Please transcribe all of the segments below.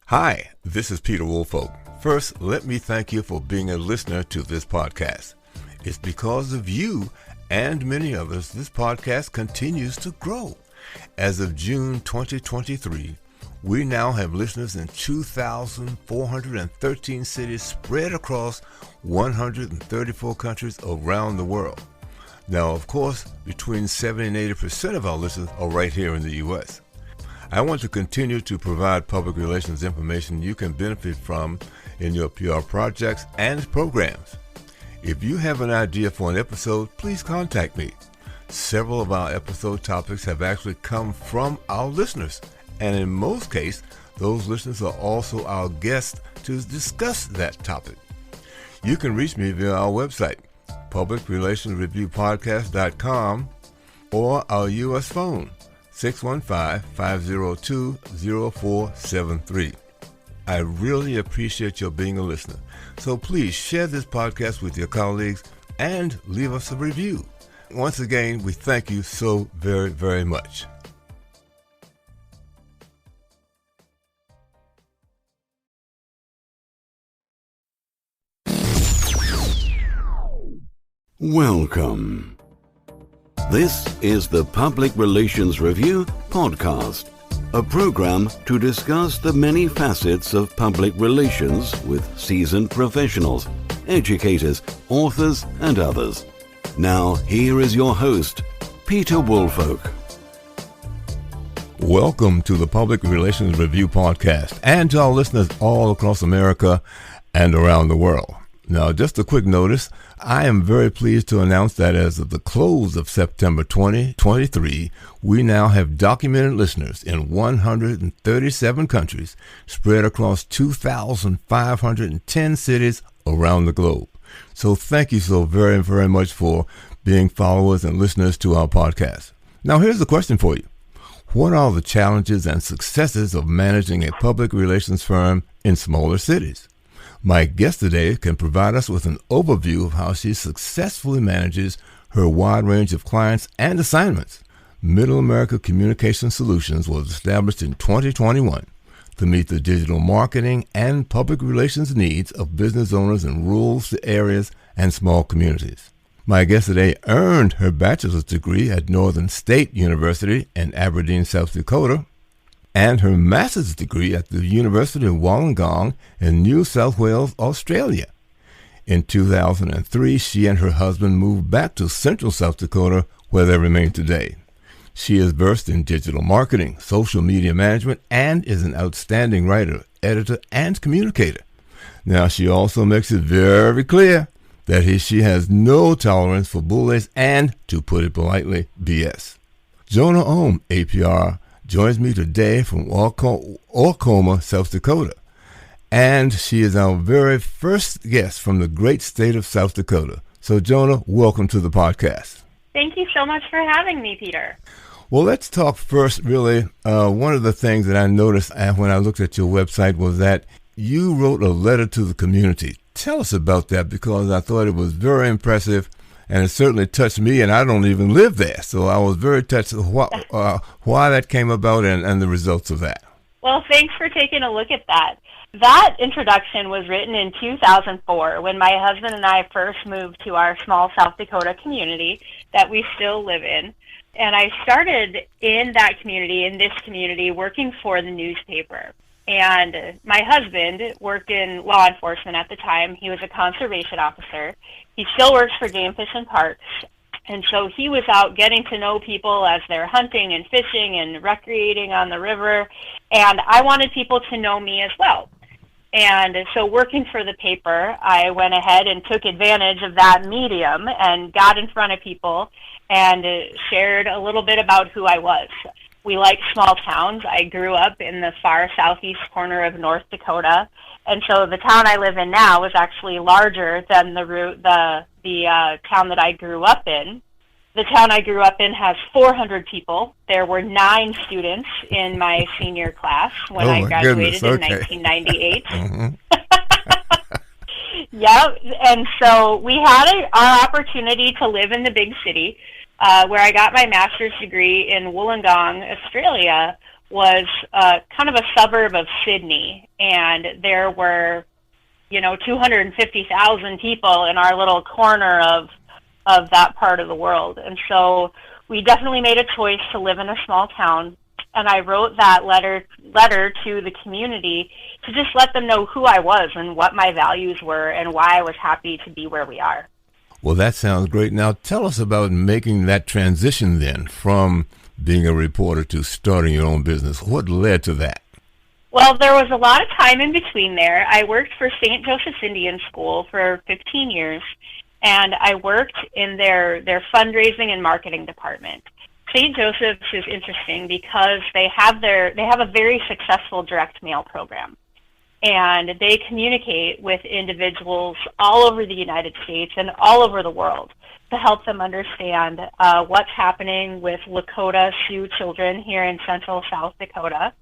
Hi, this is Peter Woolfolk. First, let me thank you for being a listener to this podcast. It's because of you and many others this podcast continues to grow. As of June 2023, we now have listeners in 2,413 cities spread across 134 countries around the world. Now, of course, between 70 and 80% of our listeners are right here in the U.S. I want to continue to provide public relations information you can benefit from in your PR projects and programs. If you have an idea for an episode, please contact me. Several of our episode topics have actually come from our listeners, and in most cases, those listeners are also our guests to discuss that topic. You can reach me via our website, publicrelationsreviewpodcast.com, or our U.S. phone, 615-502-0473. I really appreciate your being a listener. So please share this podcast with your colleagues and leave us a review. Once again, we thank you so very, very much. Welcome. This is the Public Relations Review podcast, a program to discuss the many facets of public relations with seasoned professionals, educators, authors, and others. Now, here is your host, Peter Woolfolk. Welcome to the Public Relations Review podcast and to our listeners all across America and around the world. Now, just a quick notice, I am very pleased to announce that as of the close of September 2023, we now have documented listeners in 137 countries spread across 2,510 cities around the globe. So thank you so very, very much for being followers and listeners to our podcast. Now, here's the question for you. What are the challenges and successes of managing a public relations firm in smaller cities? My guest today can provide us with an overview of how she successfully manages her wide range of clients and assignments. Middle America Communication Solutions was established in 2021 to meet the digital marketing and public relations needs of business owners in rural areas and small communities. My guest today earned her bachelor's degree at Northern State University in Aberdeen, South Dakota, and her master's degree at the University of Wollongong in New South Wales, Australia. In 2003, she and her husband moved back to Central South Dakota, where they remain today. She is versed in digital marketing, social media management, and is an outstanding writer, editor, and communicator. Now, she also makes it very clear that she has no tolerance for bullies and, to put it politely, BS. Jonah Ohm, APR, joins me today from Orcoma, South Dakota. And she is our very first guest from the great state of South Dakota. So, Jonah, welcome to the podcast. Thank you so much for having me, Peter. Well, let's talk first, really. One of the things that I noticed when I looked at your website was that you wrote a letter to the community. Tell us about that, because I thought it was very impressive. And it certainly touched me, and I don't even live there. So I was very touched why that came about and the results of that. Well, thanks for taking a look at that. That introduction was written in 2004 when my husband and I first moved to our small South Dakota community that we still live in. And I started in this community, working for the newspaper. And my husband worked in law enforcement at the time. He was a conservation officer. He still works for Game Fish and Parks. And so he was out getting to know people as they're hunting and fishing and recreating on the river. And I wanted people to know me as well. And so working for the paper, I went ahead and took advantage of that medium and got in front of people and shared a little bit about who I was. We like small towns. I grew up in the far southeast corner of North Dakota, and so the town I live in now is actually larger than the town that I grew up in. The town I grew up in has 400 people. There were 9 students in my senior class when I graduated in 1998. Mm-hmm. Yep, and so we had our opportunity to live in the big city, where I got my master's degree in Wollongong, Australia, was kind of a suburb of Sydney, and there were, 250,000 people in our little corner of that part of the world. And so we definitely made a choice to live in a small town. And I wrote that letter to the community to just let them know who I was and what my values were and why I was happy to be where we are. Well, that sounds great. Now, tell us about making that transition then from being a reporter to starting your own business. What led to that? Well, there was a lot of time in between there. I worked for St. Joseph's Indian School for 15 years, and I worked in their fundraising and marketing department. St. Joseph's is interesting because they have a very successful direct mail program, and they communicate with individuals all over the United States and all over the world to help them understand what's happening with Lakota Sioux children here in central South Dakota,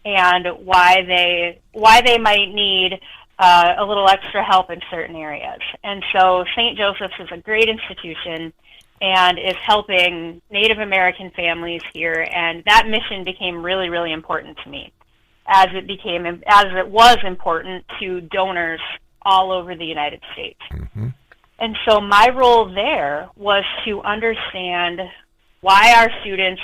and why they might need a little extra help in certain areas. And so St. Joseph's is a great institution and is helping Native American families here, and that mission became really, really important to me, as it was important to donors all over the United States. Mm-hmm. And so my role there was to understand why our students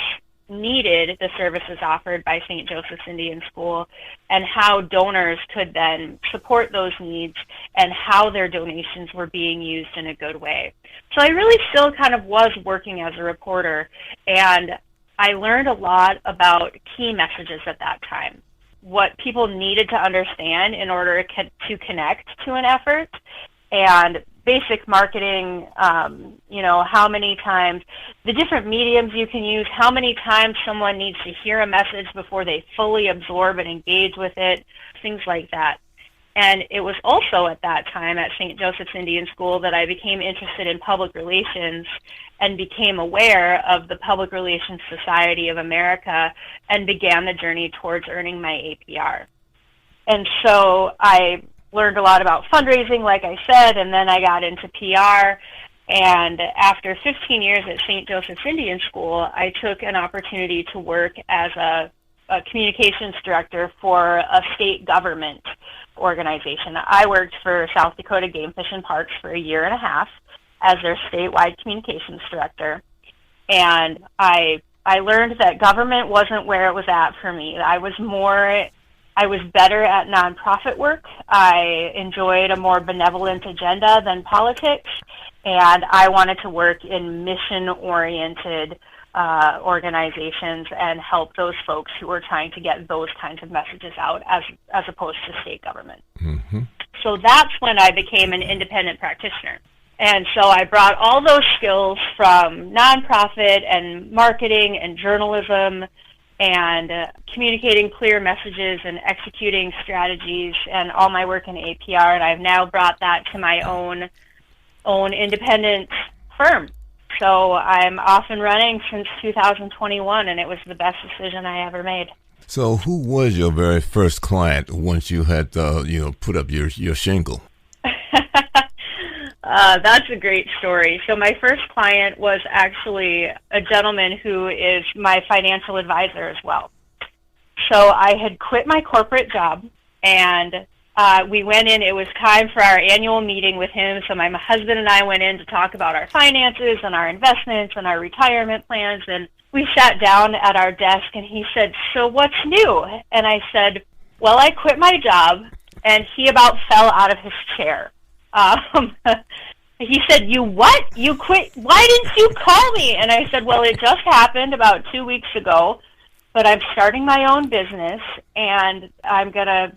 needed the services offered by St. Joseph's Indian School, and how donors could then support those needs and how their donations were being used in a good way. So I really still kind of was working as a reporter, and I learned a lot about key messages at that time, what people needed to understand in order to connect to an effort, and basic marketing, how many times, the different mediums you can use, how many times someone needs to hear a message before they fully absorb and engage with it, things like that. And it was also at that time at St. Joseph's Indian School that I became interested in public relations and became aware of the Public Relations Society of America and began the journey towards earning my APR. And so I learned a lot about fundraising, like I said, and then I got into PR. And after 15 years at St. Joseph's Indian School, I took an opportunity to work as a communications director for a state government organization. I worked for South Dakota Game Fish and Parks for a year and a half as their statewide communications director. And I learned that government wasn't where it was at for me. I was better at nonprofit work. I enjoyed a more benevolent agenda than politics, and I wanted to work in mission-oriented organizations and help those folks who were trying to get those kinds of messages out as opposed to state government. Mm-hmm. So that's when I became an independent practitioner. And so I brought all those skills from nonprofit and marketing and journalism and communicating clear messages and executing strategies and all my work in APR, and I've now brought that to my own independent firm. So I'm off and running since 2021, and it was the best decision I ever made. So who was your very first client once you had put up your shingle? That's a great story. So my first client was actually a gentleman who is my financial advisor as well. So I had quit my corporate job, and we went in. It was time for our annual meeting with him. So my husband and I went in to talk about our finances and our investments and our retirement plans. And we sat down at our desk, and he said, "So what's new?" And I said, "Well, I quit my job." And he about fell out of his chair. He said, "You what? You quit? Why didn't you call me?" And I said, "Well, it just happened about 2 weeks ago, but I'm starting my own business, and I'm gonna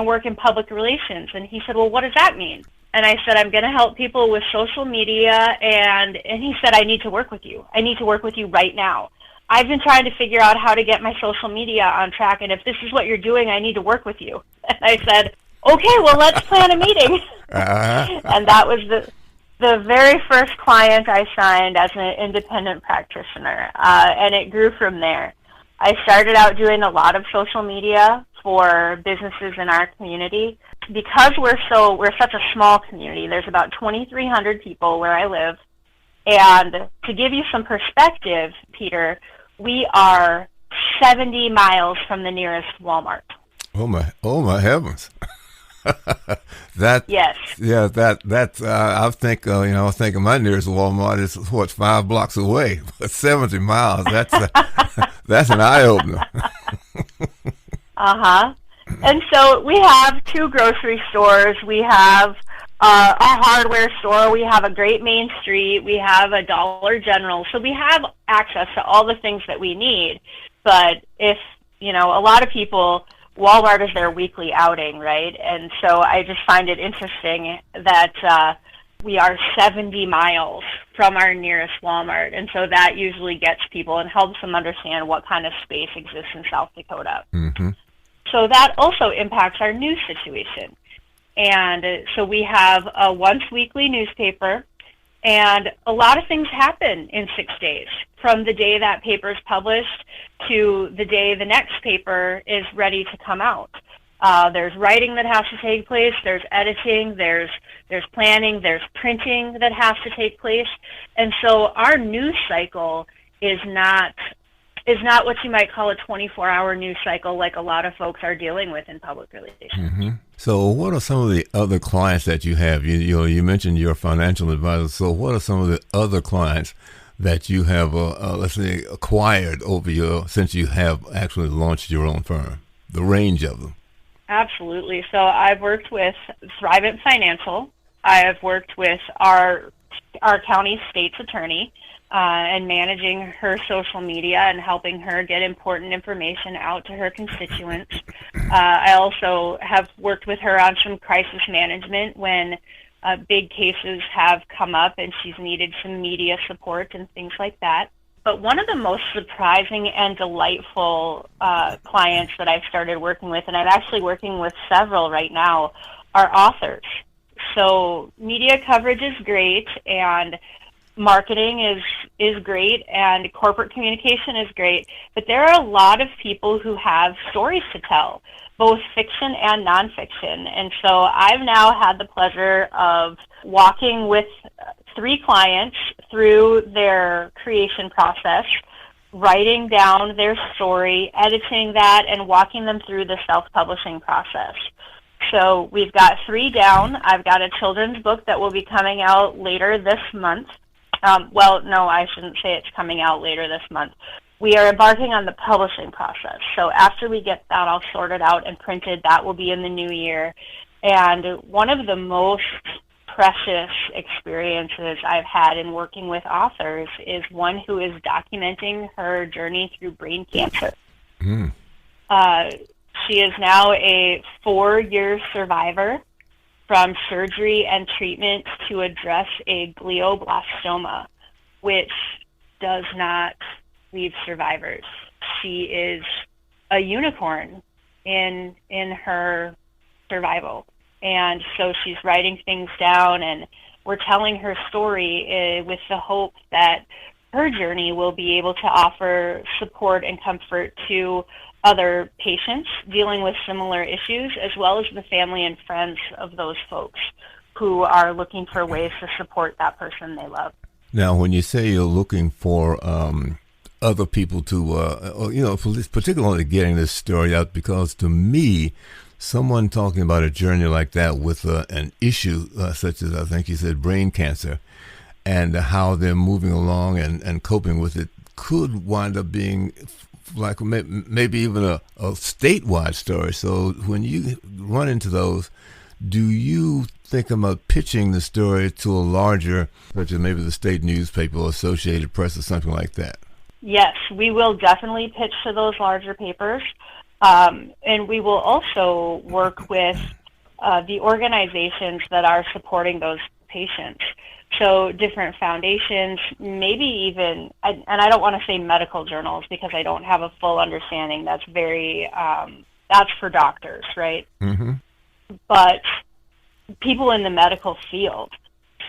work in public relations." And he said, "Well, what does that mean?" And I said, "I'm gonna help people with social media." And he said, "I need to work with you. I need to work with you right now. I've been trying to figure out how to get my social media on track, and if this is what you're doing, I need to work with you." And I said, "Okay, well, let's plan a meeting." And that was the very first client I signed as an independent practitioner, and it grew from there. I started out doing a lot of social media for businesses in our community. Because we're such a small community, there's about 2,300 people where I live, and to give you some perspective, Peter, we are 70 miles from the nearest Walmart. Oh my heavens. That Yes. Yeah, that I think I was thinking my nearest Walmart is what 5 blocks away, but 70 miles. That's an eye opener. Uh-huh. And so we have 2 grocery stores. We have a hardware store. We have a great main street. We have a Dollar General. So we have access to all the things that we need. But if, a lot of people, Walmart is their weekly outing, right? And so I just find it interesting that we are 70 miles from our nearest Walmart. And so that usually gets people and helps them understand what kind of space exists in South Dakota. Mm-hmm. So that also impacts our news situation. And so we have a once weekly newspaper, and a lot of things happen in 6 days, from the day that paper is published to the day the next paper is ready to come out. There's writing that has to take place, there's editing, there's planning, there's printing that has to take place. And so our news cycle is not what you might call a 24-hour news cycle like a lot of folks are dealing with in public relations. Mm-hmm. So what are some of the other clients that you have? You mentioned your financial advisor. So what are some of the other clients that you have, let's say, acquired since you have actually launched your own firm? The range of them. Absolutely. So I've worked with Thrivent Financial. I have worked with our county state's attorney, and managing her social media and helping her get important information out to her constituents. I also have worked with her on some crisis management when big cases have come up and she's needed some media support and things like that. But one of the most surprising and delightful clients that I've started working with, and I'm actually working with several right now, are authors. So media coverage is great, and marketing is great, and corporate communication is great, but there are a lot of people who have stories to tell, both fiction and nonfiction. And so I've now had the pleasure of walking with 3 clients through their creation process, writing down their story, editing that, and walking them through the self-publishing process. So we've got 3 down. I've got a children's book that will be coming out later this month. No, I shouldn't say it's coming out later this month. We are embarking on the publishing process. So after we get that all sorted out and printed, that will be in the new year. And one of the most precious experiences I've had in working with authors is one who is documenting her journey through brain cancer. Mm. She is now a 4-year survivor from surgery and treatment to address a glioblastoma, which does not leave survivors. She is a unicorn in her survival. And so she's writing things down, and we're telling her story with the hope that her journey will be able to offer support and comfort to other patients dealing with similar issues, as well as the family and friends of those folks who are looking for ways to support that person they love. Now, when you say you're looking for other people to, particularly getting this story out, because to me, someone talking about a journey like that with an issue such as, I think you said, brain cancer, and how they're moving along and coping with it could wind up being like maybe even a statewide story. So when you run into those, do you think about pitching the story to a larger, such as maybe the state newspaper or Associated Press or something like that? Yes, we will definitely pitch to those larger papers. And we will also work with the organizations that are supporting those patients. So different foundations, maybe even, and I don't want to say medical journals because I don't have a full understanding. That's that's for doctors, right? Mm-hmm. But people in the medical field,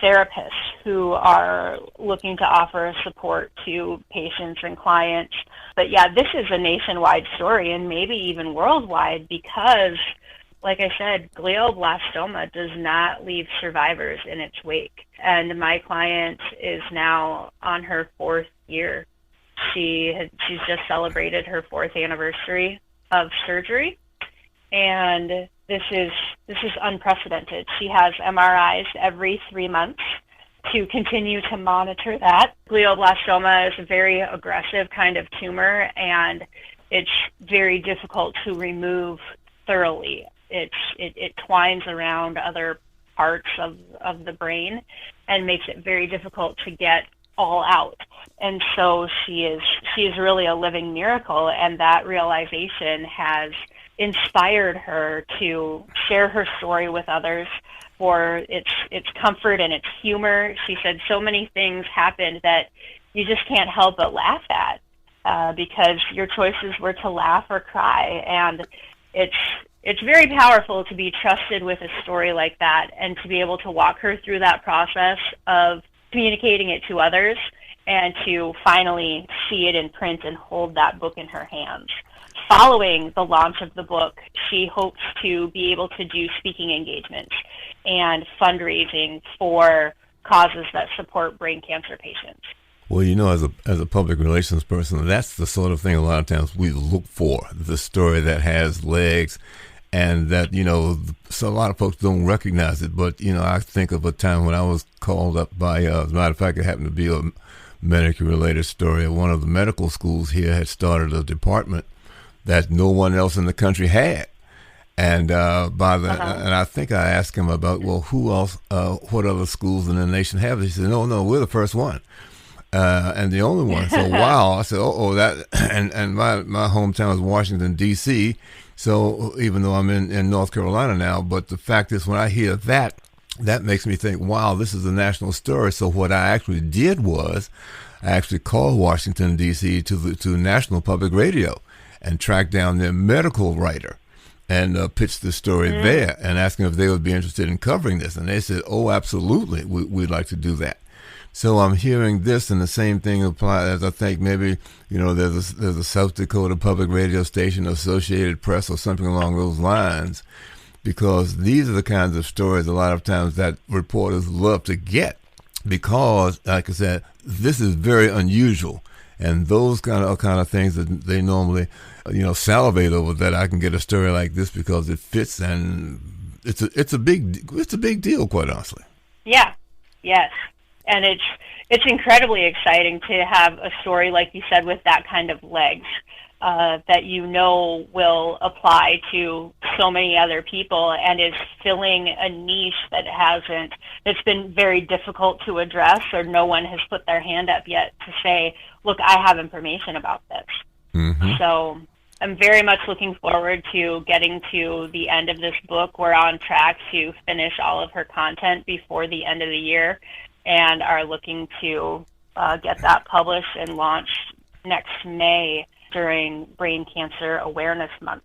therapists who are looking to offer support to patients and clients. But yeah, this is a nationwide story and maybe even worldwide because, like I said, glioblastoma does not leave survivors in its wake. And my client is now on her 4th year. She's just celebrated her 4th anniversary of surgery, and this is unprecedented. She has MRIs every 3 months to continue to monitor that. Glioblastoma is a very aggressive kind of tumor, and it's very difficult to remove thoroughly. It twines around other parts of the brain and makes it very difficult to get all out. And so she is really a living miracle, and that realization has inspired her to share her story with others for its comfort and its humor. She said so many things happened that you just can't help but laugh at, because your choices were to laugh or cry. And it's very powerful to be trusted with a story like that, and to be able to walk her through that process of communicating it to others, and to finally see it in print and hold that book in her hands. Following the launch of the book, she hopes to be able to do speaking engagements and fundraising for causes that support brain cancer patients. Well, you know, as a public relations person, that's the sort of thing a lot of times we look for, the story that has legs, and that, you know, so a lot of folks don't recognize it. But, you know, I think of a time when I was called up by, as a matter of fact, it happened to be a Medicare-related story. One of the medical schools here had started a department that no one else in the country had. And and I think I asked him about, well, who else, what other schools in the nation have it? He said, no, we're the first one. And the only one. So, wow. I said, that, and my hometown is Washington, D.C., so even though I'm in North Carolina now, but the fact is, when I hear that makes me think, wow, this is a national story. So what I actually did was I actually called Washington, D.C. to National Public Radio and tracked down their medical writer and pitched the story there and asked them if they would be interested in covering this. And they said, oh, absolutely, we'd like to do that. So I'm hearing this, and the same thing applies, as I think maybe, you know, there's a South Dakota public radio station, Associated Press, or something along those lines, because these are the kinds of stories a lot of times that reporters love to get, because, like I said, this is very unusual, and those kind of things that they normally, you know, salivate over, that I can get a story like this because it fits, and it's a big deal, quite honestly. Yeah. Yes. And it's incredibly exciting to have a story, like you said, with that kind of legs, that you know will apply to so many other people, and is filling a niche that's been very difficult to address, or no one has put their hand up yet to say, look, I have information about this. Mm-hmm. So I'm very much looking forward to getting to the end of this book. We're on track to finish all of her content before the end of the year, and are looking to get that published and launched next May during Brain Cancer Awareness Month.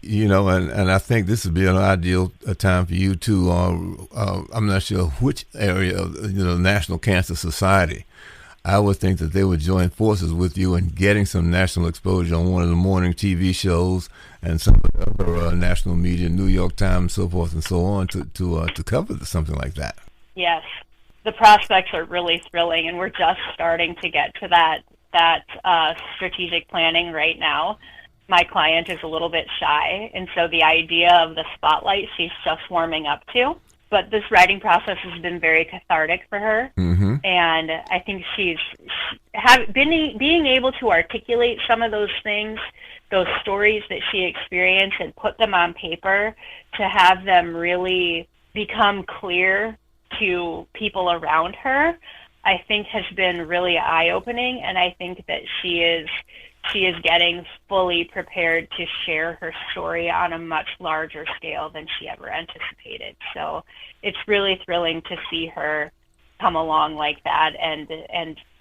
You know, and I think this would be an ideal time for you to, I'm not sure which area of the National Cancer Society. I would think that they would join forces with you in getting some national exposure on one of the morning TV shows and some of the other national media, New York Times, so forth and so on, to cover something like that. Yes. The prospects are really thrilling, and we're just starting to get to that strategic planning right now. My client is a little bit shy, and so the idea of the spotlight she's just warming up to. But this writing process has been very cathartic for her, mm-hmm. and I think being able to articulate some of those things, those stories that she experienced, and put them on paper to have them really become clear to people around her, I think has been really eye-opening, and I think that she is getting fully prepared to share her story on a much larger scale than she ever anticipated. So it's really thrilling to see her come along like that and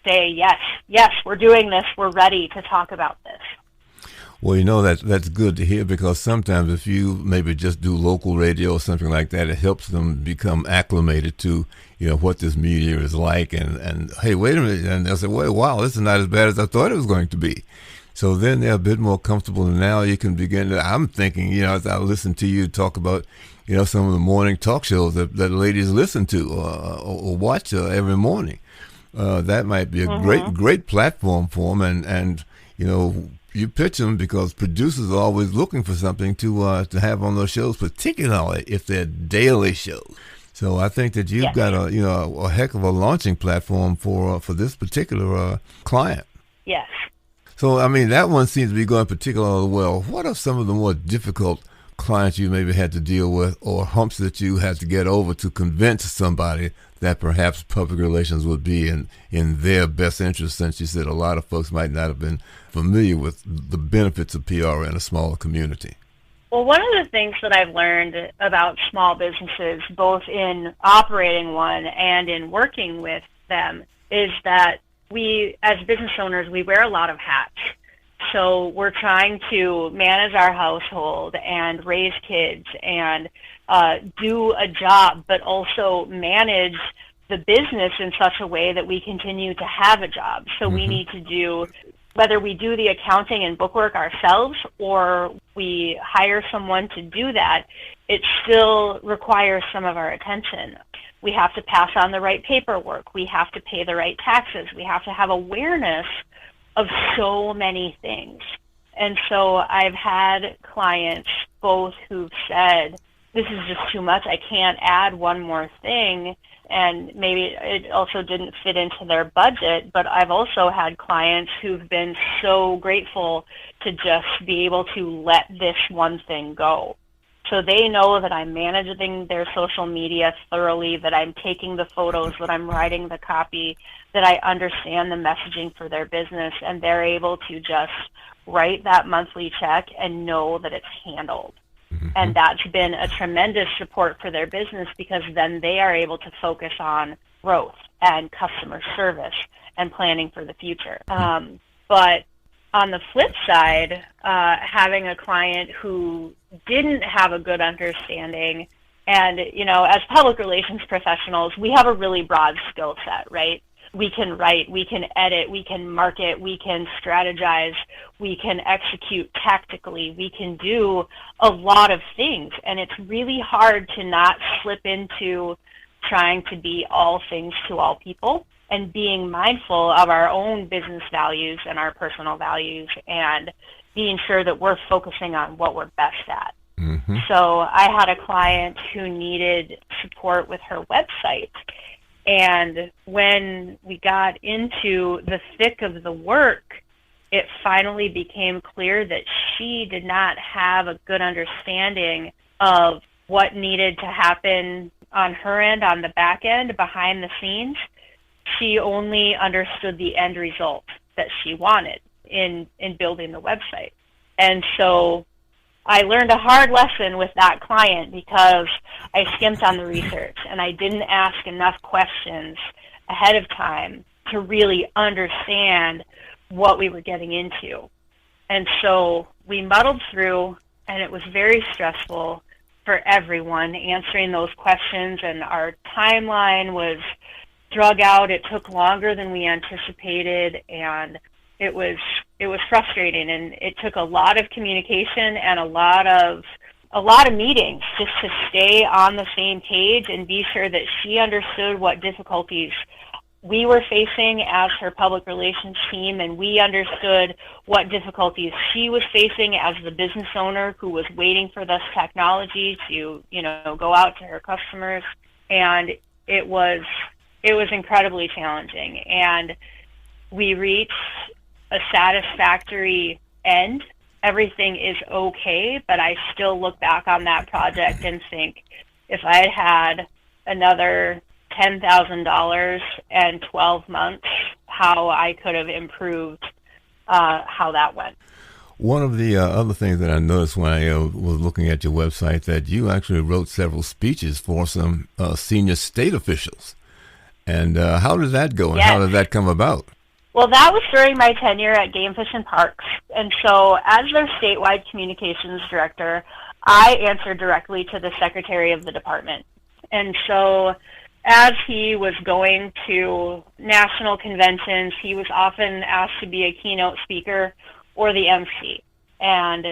say, yes, we're doing this, we're ready to talk about this. Well, you know, that's good to hear, because sometimes if you maybe just do local radio or something like that, it helps them become acclimated to, you know, what this media is like. And hey, wait a minute. And they'll say, well, wow, this is not as bad as I thought it was going to be. So then they're a bit more comfortable, and now you can begin to, I'm thinking, you know, as I listen to you talk about, you know, some of the morning talk shows that ladies listen to or watch every morning. that might be a great platform for them. And you know, you pitch them because producers are always looking for something to have on those shows, particularly if they're daily shows. So I think that you've got a heck of a launching platform for this particular client. Yes. So I mean, that one seems to be going particularly well. What are some of the more difficult clients you maybe had to deal with, or humps that you had to get over to convince somebody that perhaps public relations would be in their best interest, since you said a lot of folks might not have been familiar with the benefits of PR in a smaller community? Well, one of the things that I've learned about small businesses, both in operating one and in working with them, is that we, as business owners, we wear a lot of hats. So we're trying to manage our household and raise kids and do a job, but also manage the business in such a way that we continue to have a job. So we need to do, whether we do the accounting and bookwork ourselves or we hire someone to do that, it still requires some of our attention. We have to pass on the right paperwork. We have to pay the right taxes. We have to have awareness of so many things. And so I've had clients both who've said, this is just too much, I can't add one more thing, and maybe it also didn't fit into their budget, but I've also had clients who've been so grateful to just be able to let this one thing go. So they know that I'm managing their social media thoroughly, that I'm taking the photos, that I'm writing the copy, that I understand the messaging for their business, and they're able to just write that monthly check and know that it's handled. And that's been a tremendous support for their business, because then they are able to focus on growth and customer service and planning for the future. But on the flip side, having a client who didn't have a good understanding, and, you know, as public relations professionals, we have a really broad skill set, right? We can write, we can edit, we can market, we can strategize, we can execute tactically, we can do a lot of things. And it's really hard to not slip into trying to be all things to all people and being mindful of our own business values and our personal values and being sure that we're focusing on what we're best at. So I had a client who needed support with her website. And when we got into the thick of the work, it finally became clear that she did not have a good understanding of what needed to happen on her end, on the back end, behind the scenes. She only understood the end result that she wanted in building the website. And so I learned a hard lesson with that client because I skimped on the research and I didn't ask enough questions ahead of time to really understand what we were getting into. And so we muddled through, and it was very stressful for everyone answering those questions, and our timeline was drug out. It took longer than we anticipated, and it was frustrating, and it took a lot of communication and a lot of meetings just to stay on the same page and be sure that she understood what difficulties we were facing as her public relations team, and we understood what difficulties she was facing as the business owner who was waiting for this technology to, you know, go out to her customers. And it was incredibly challenging, and we reached a satisfactory end. Everything is okay, but I still look back on that project and think, if I had had another $10,000 and 12 months, how I could have improved how that went. One of the other things that I noticed when I was looking at your website, that you actually wrote several speeches for some senior state officials. And how did that go, and how did that come about? Well, that was during my tenure at Game Fish and Parks. And so as their statewide communications director, I answered directly to the secretary of the department. And so as he was going to national conventions, he was often asked to be a keynote speaker or the MC. And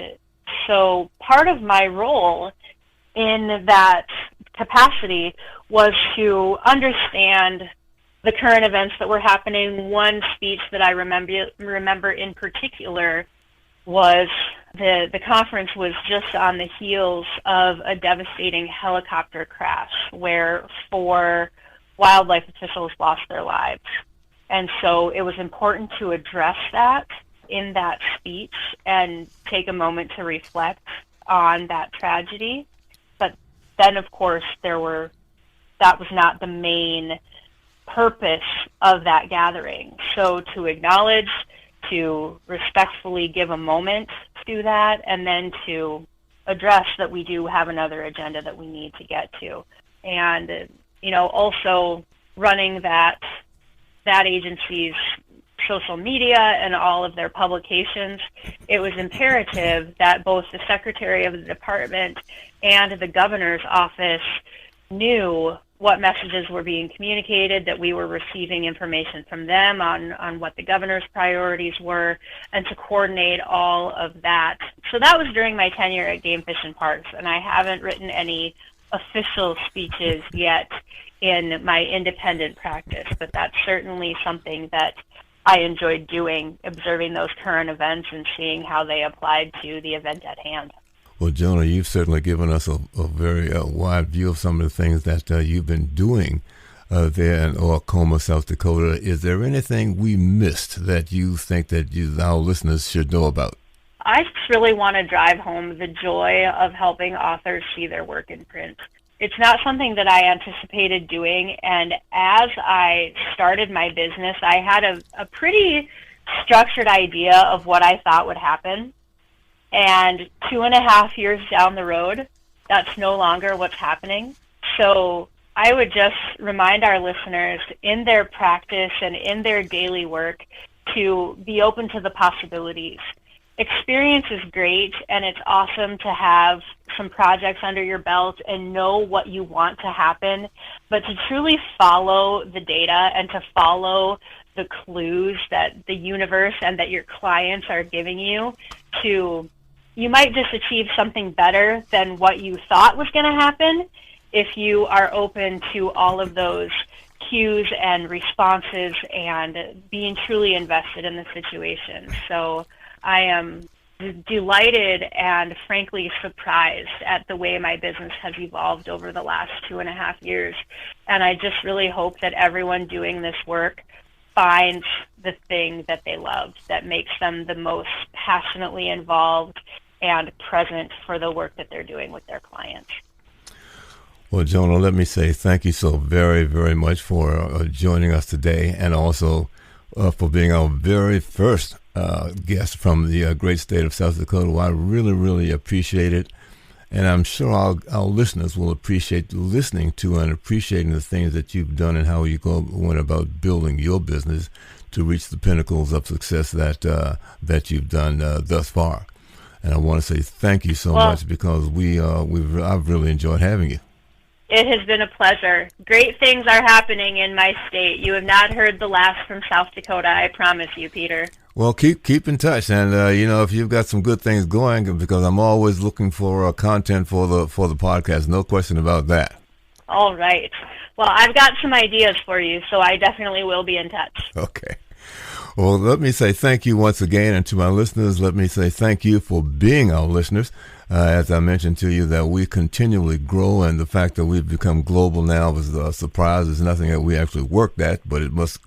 so part of my role in that capacity was to understand the current events that were happening. One speech that I remember in particular was the conference was just on the heels of a devastating helicopter crash where 4 wildlife officials lost their lives. And so it was important to address that in that speech and take a moment to reflect on that tragedy. But then, of course, that was not the main purpose of that gathering. So to acknowledge, to respectfully give a moment to that, and then to address that we do have another agenda that we need to get to. And, also running that agency's social media and all of their publications, it was imperative that both the secretary of the department and the governor's office knew what messages were being communicated, that we were receiving information from them on what the governor's priorities were, and to coordinate all of that. So that was during my tenure at Game Fish and Parks, and I haven't written any official speeches yet in my independent practice, but that's certainly something that I enjoyed doing, observing those current events and seeing how they applied to the event at hand. Well, Jonah, you've certainly given us a very wide view of some of the things that you've been doing there in Orcoma, South Dakota. Is there anything we missed that you think that our listeners should know about? I just really want to drive home the joy of helping authors see their work in print. It's not something that I anticipated doing, and as I started my business, I had a pretty structured idea of what I thought would happen. And 2.5 years down the road, that's no longer what's happening. So I would just remind our listeners in their practice and in their daily work to be open to the possibilities. Experience is great, and it's awesome to have some projects under your belt and know what you want to happen, but to truly follow the data and to follow the clues that the universe and that your clients are giving you, you might just achieve something better than what you thought was going to happen if you are open to all of those cues and responses and being truly invested in the situation. So I am delighted and frankly surprised at the way my business has evolved over the last 2.5 years. And I just really hope that everyone doing this work finds the thing that they love, that makes them the most passionately involved and present for the work that they're doing with their clients. Well, Jonah, let me say thank you so very, very much for joining us today, and also for being our very first guest from the great state of South Dakota. Well, I really, really appreciate it. And I'm sure our listeners will appreciate listening to and appreciating the things that you've done and how you went about building your business to reach the pinnacles of success that you've done thus far. And I want to say thank you so much, because I've really enjoyed having you. It has been a pleasure. Great things are happening in my state. You have not heard the last from South Dakota, I promise you, Peter. Well, keep in touch, and if you've got some good things going, because I'm always looking for content for the podcast. No question about that. All right. Well, I've got some ideas for you, so I definitely will be in touch. Okay. Well, let me say thank you once again, and to my listeners, let me say thank you for being our listeners. As I mentioned to you, that we continually grow, and the fact that we've become global now is a surprise. It's nothing that we actually worked at, but it must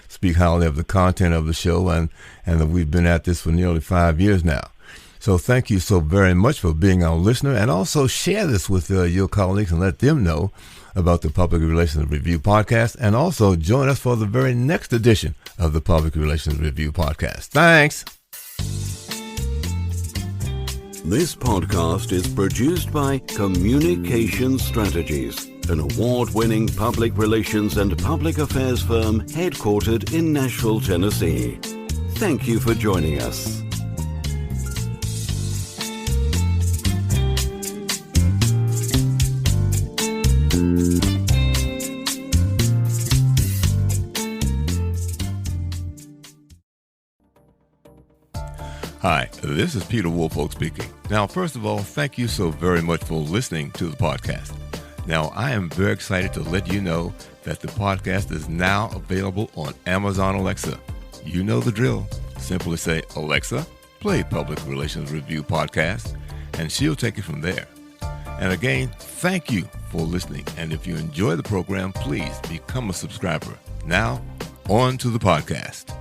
speak highly of the content of the show, and that we've been at this for nearly 5 years now. So thank you so very much for being our listener, and also share this with your colleagues and let them know about the Public Relations Review Podcast, and also join us for the very next edition of the Public Relations Review Podcast. Thanks. This podcast is produced by Communication Strategies, an award-winning public relations and public affairs firm headquartered in Nashville, Tennessee. Thank you for joining us. Hi, this is Peter Woolfolk speaking. Now, first of all, thank you so very much for listening to the podcast. Now, I am very excited to let you know that the podcast is now available on Amazon Alexa. You know the drill. Simply say, Alexa, play Public Relations Review Podcast, and she'll take it from there. And again, thank you for listening. And if you enjoy the program, please become a subscriber. Now, on to the podcast.